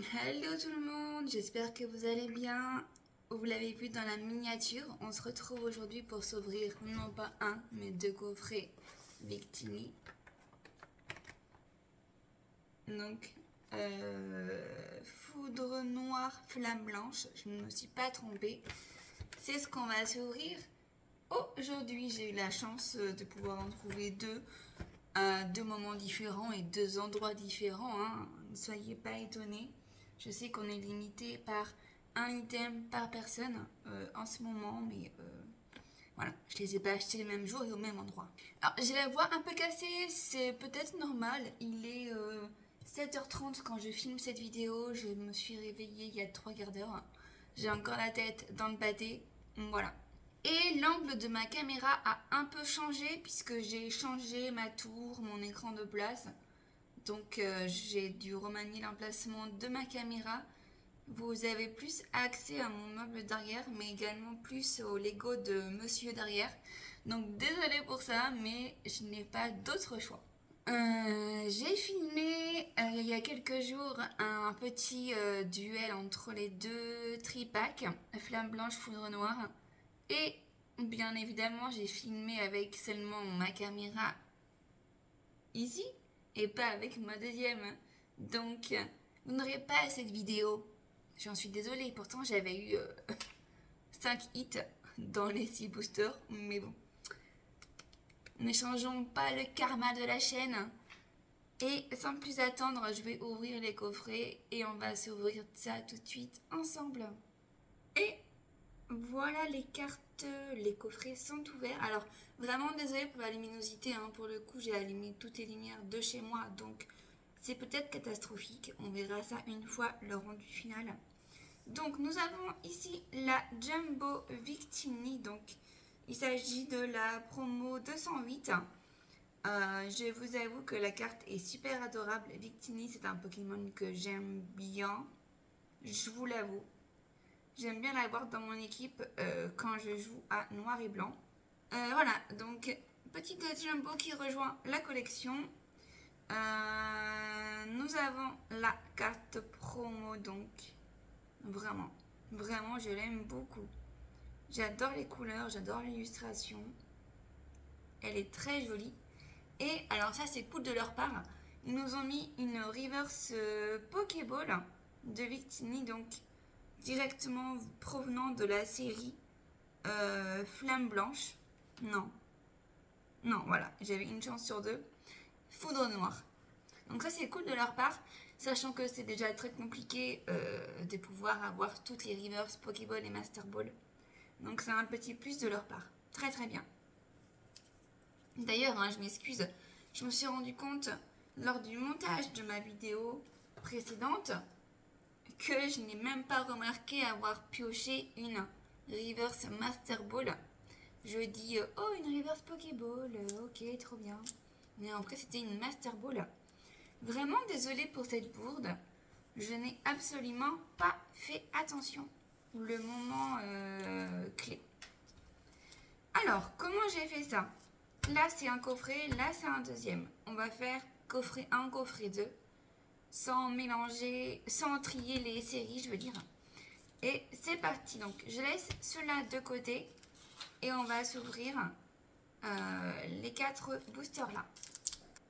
Hello tout le monde, j'espère que vous allez bien. Vous l'avez vu dans la miniature, on se retrouve aujourd'hui pour s'ouvrir non pas un, mais deux coffrets Victini. Donc, Foudre noire, flamme blanche, je ne me suis pas trompée. C'est ce qu'on va s'ouvrir aujourd'hui. J'ai eu la chance de pouvoir en trouver deux à deux moments différents et deux endroits différents. Hein. Ne soyez pas étonnés. Je sais qu'on est limité par un item par personne en ce moment, mais voilà, je les ai pas achetés le même jour et au même endroit. Alors, j'ai la voix un peu cassée, c'est peut-être normal. Il est 7h30 quand je filme cette vidéo. Je me suis réveillée il y a 3 quarts d'heure. J'ai encore la tête dans le pâté. Voilà. Et l'angle de ma caméra a un peu changé puisque j'ai changé ma tour, mon écran de place. Donc j'ai dû remanier l'emplacement de ma caméra. Vous avez plus accès à mon meuble derrière, mais également plus au Lego de monsieur derrière. Donc désolée pour ça, mais je n'ai pas d'autre choix. J'ai filmé il y a quelques jours un petit duel entre les deux tripacks, Flamme Blanche, Foudre Noire. Et bien évidemment, j'ai filmé avec seulement ma caméra ici et pas avec ma deuxième. Donc, vous n'aurez pas cette vidéo. J'en suis désolée, pourtant j'avais eu 5 hits dans les 6 boosters, mais bon. Ne changeons pas le karma de la chaîne. Et sans plus attendre, je vais ouvrir les coffrets et on va s'ouvrir ça tout de suite ensemble. Et voilà les cartes, les coffrets sont ouverts. Alors vraiment désolée pour la luminosité, hein. Pour le coup j'ai allumé toutes les lumières de chez moi, donc c'est peut-être catastrophique. On verra ça une fois le rendu final. Donc nous avons ici la Jumbo Victini, donc il s'agit de la promo 208. Je vous avoue que la carte est super adorable. Victini, c'est un Pokémon que j'aime bien, je vous l'avoue. J'aime bien l'avoir dans mon équipe quand je joue à noir et blanc. Voilà, donc petite Jumbo qui rejoint la collection. Nous avons la carte promo, donc vraiment, vraiment, je l'aime beaucoup. J'adore les couleurs, j'adore l'illustration. Elle est très jolie. Et alors ça c'est cool de leur part, ils nous ont mis une reverse Pokéball de Victini, donc directement provenant de la série Flamme Blanche. Non, non, voilà, j'avais une chance sur deux. Foudre Noire. Donc ça c'est cool de leur part, sachant que c'est déjà très compliqué de pouvoir avoir toutes les reverse Pokéball et Master Ball. Donc c'est un petit plus de leur part. Très très bien. D'ailleurs, hein, je m'excuse, je me suis rendu compte lors du montage de ma vidéo précédente que je n'ai même pas remarqué avoir pioché une reverse Master Ball. Je dis oh, une reverse Pokéball, ok, trop bien. Mais en vrai, c'était une Master Ball. Vraiment désolée pour cette bourde, je n'ai absolument pas fait attention. Le moment clé. Alors, comment j'ai fait ça? Là, c'est un coffret, là, c'est un deuxième. On va faire coffret 1, coffret 2, sans mélanger, sans trier les séries, je veux dire. Et c'est parti. Donc, je laisse cela de côté et on va s'ouvrir les 4 boosters là.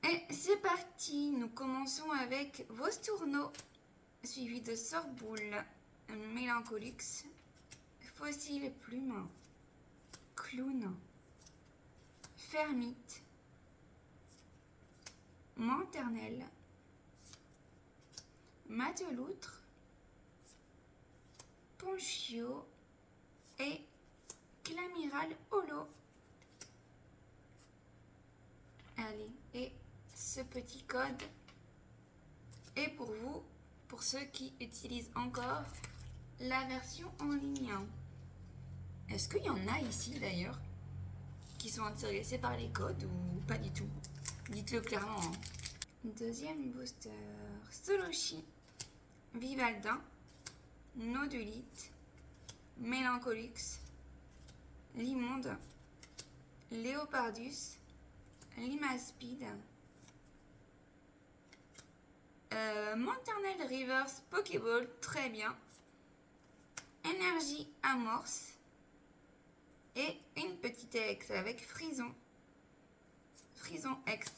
Et c'est parti. Nous commençons avec Vostourneau, suivi de Sorboule, Mélancolux, Fossile Plume, Clown, Fermite, Manternelle, Mateloutre, Ponchio et Clamiral Holo. Allez, et ce petit code est pour vous, pour ceux qui utilisent encore la version en ligne. Est-ce qu'il y en a ici d'ailleurs qui sont intéressés par les codes ou pas du tout? Dites-le clairement. Hein. Deuxième booster, Solochi, Vivaldin, Nodulite, Mélancolux, Limonde, Léopardus, Limaspide, Maternelle Reverse Pokéball, très bien. Énergie Amorce. Et une petite X avec Frison. Frison X.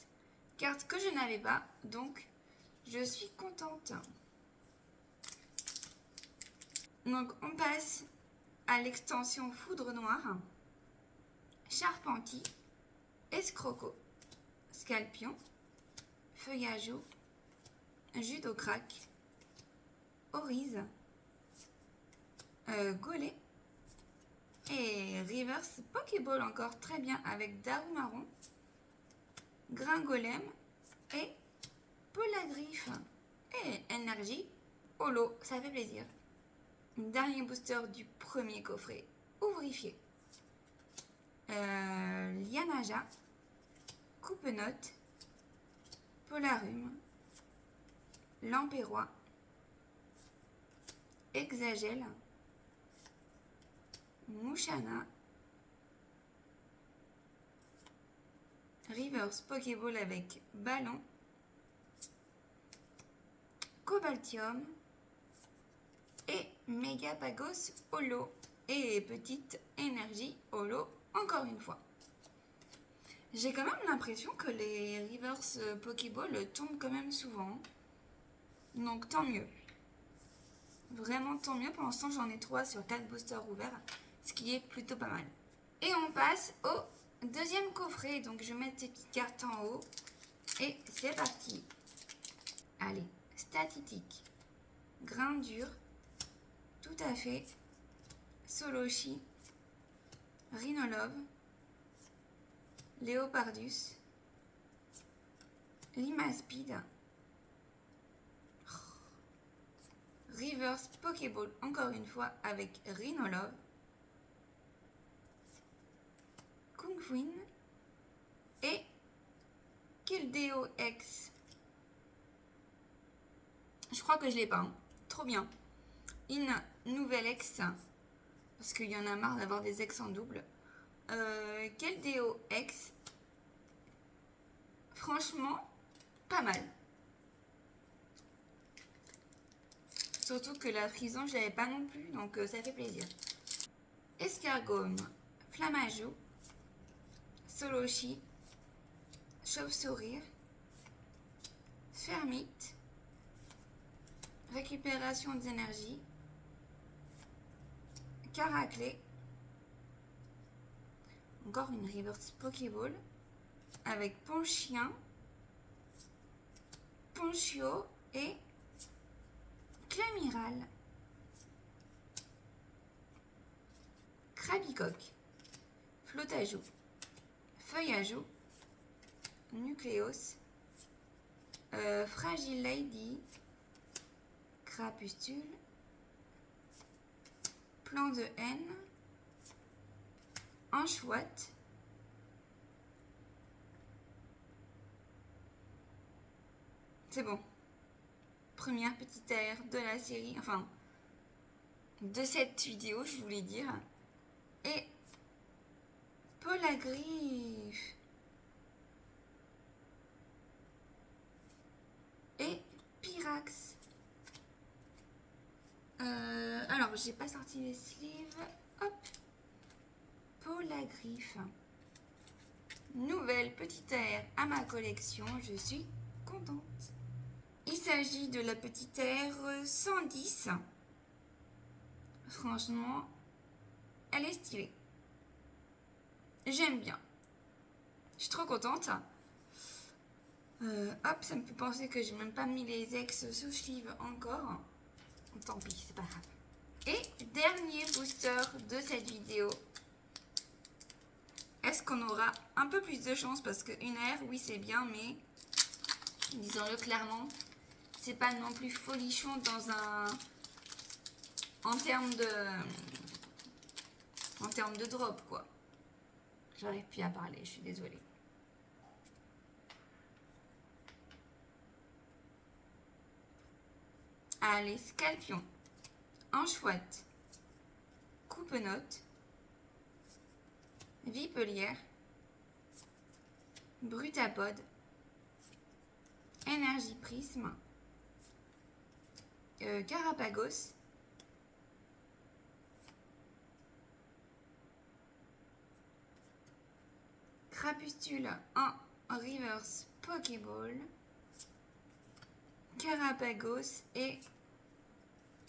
Carte que je n'avais pas, donc je suis contente. Donc on passe à l'extension Foudre Noire. Charpentier. Escroco. Scalpion. Feuillage. Judocrac. Orize. Gollet. Et Reverse Pokéball encore très bien avec Darumarron, Gringolem et Polagriffe. Et énergie Holo, ça fait plaisir. Dernier booster du premier coffret, ouvrifié. Lianaja, Coupe-Note, Polarum, Lampérois, Exagel, Mouchana, Reverse Pokéball avec Ballon, Cobaltium et Megapagos Holo et petite énergie Holo encore une fois. J'ai quand même l'impression que les Reverse Pokéball tombent quand même souvent. Donc tant mieux. Vraiment tant mieux. Pour l'instant j'en ai 3 sur 4 boosters ouverts. Ce qui est plutôt pas mal. Et on passe au deuxième coffret. Donc je vais mettre ces petites cartes en haut. Et c'est parti. Allez, statistique. Grain dur. Tout à fait. Solochi. Rhinolove. Léopardus. Limaspide. Reverse Pokéball encore une fois avec Rhinolove. Kungfuin et Keldeo X. Je crois que je l'ai pas. Hein. Trop bien. Une nouvelle X. Parce qu'il y en a marre d'avoir des X en double. Keldeo X. Franchement, pas mal. Surtout que la prison, je l'avais pas non plus. Donc ça fait plaisir. Escargome. Flamajou. Solochi, Chauve-sourire, Fermite, Récupération d'énergie, Caraclé, encore une Reverse Pokéball avec Ponchien, Ponchio et Clamiral, Crabicoque, Flotajou, Feuillajou, Nucléos, Fragile Lady, Crapustule, Plan de haine, Anchouette, c'est bon. Première petite air de la série, enfin de cette vidéo, je voulais dire. Et Polagriffe et Pyrax. Alors, j'ai pas sorti les sleeves. Hop. Polagriffe. Nouvelle petite air à ma collection. Je suis contente. Il s'agit de la petite air 110. Franchement, elle est stylée. J'aime bien. Je suis trop contente. Hop, ça me fait penser que j'ai même pas mis les ex sous sleeve encore. Tant pis, c'est pas grave. Et dernier booster de cette vidéo. Est-ce qu'on aura un peu plus de chance? Parce qu'une air, oui c'est bien, mais disons-le clairement, c'est pas non plus folichon dans un... En termes de drop, quoi. J'arrive plus à parler, je suis désolée. Allez, Scalpion, Anchouette, Coupe-Note, Vipelière, Brutapode, Énergie Prisme, Carapagos, Crapustule en reverse Pokéball, Carapagos et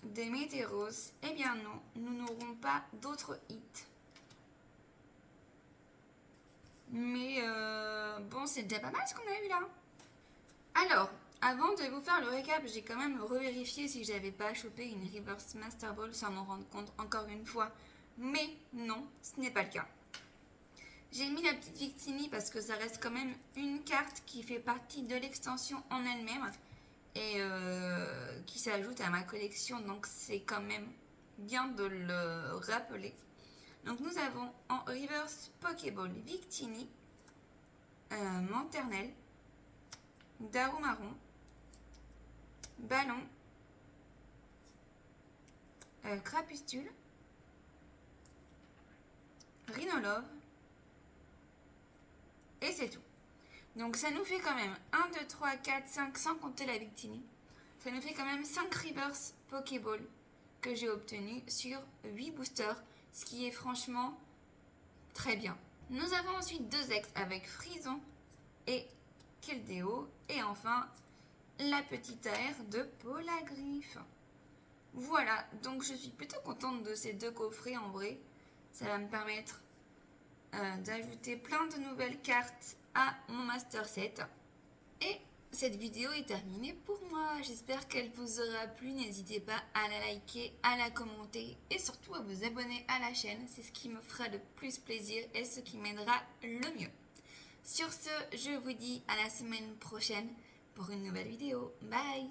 des Météros. Eh bien non, nous n'aurons pas d'autres hits. Mais bon, c'est déjà pas mal ce qu'on a eu là. Alors, avant de vous faire le récap, j'ai quand même revérifié si j'avais pas chopé une Reverse Master Ball sans m'en rendre compte encore une fois. Mais non, ce n'est pas le cas. J'ai mis la petite Victini parce que ça reste quand même une carte qui fait partie de l'extension en elle-même et qui s'ajoute à ma collection, donc c'est quand même bien de le rappeler. Donc nous avons en reverse Pokéball Victini, Manternel, Darumaron, Ballon, Crapustule, Rhinolove, et c'est tout. Donc ça nous fait quand même 1, 2, 3, 4, 5, sans compter la Victini. Ça nous fait quand même 5 reverse Pokéball que j'ai obtenu sur 8 boosters, ce qui est franchement très bien. Nous avons ensuite 2 ex avec Frison et Keldeo, et enfin la petite AR de Polagriff. Voilà, donc je suis plutôt contente de ces 2 coffrets en vrai. Ça va me permettre d'ajouter plein de nouvelles cartes à mon Master Set. Et cette vidéo est terminée pour moi. J'espère qu'elle vous aura plu. N'hésitez pas à la liker, à la commenter et surtout à vous abonner à la chaîne. C'est ce qui me fera le plus plaisir et ce qui m'aidera le mieux. Sur ce, je vous dis à la semaine prochaine pour une nouvelle vidéo. Bye!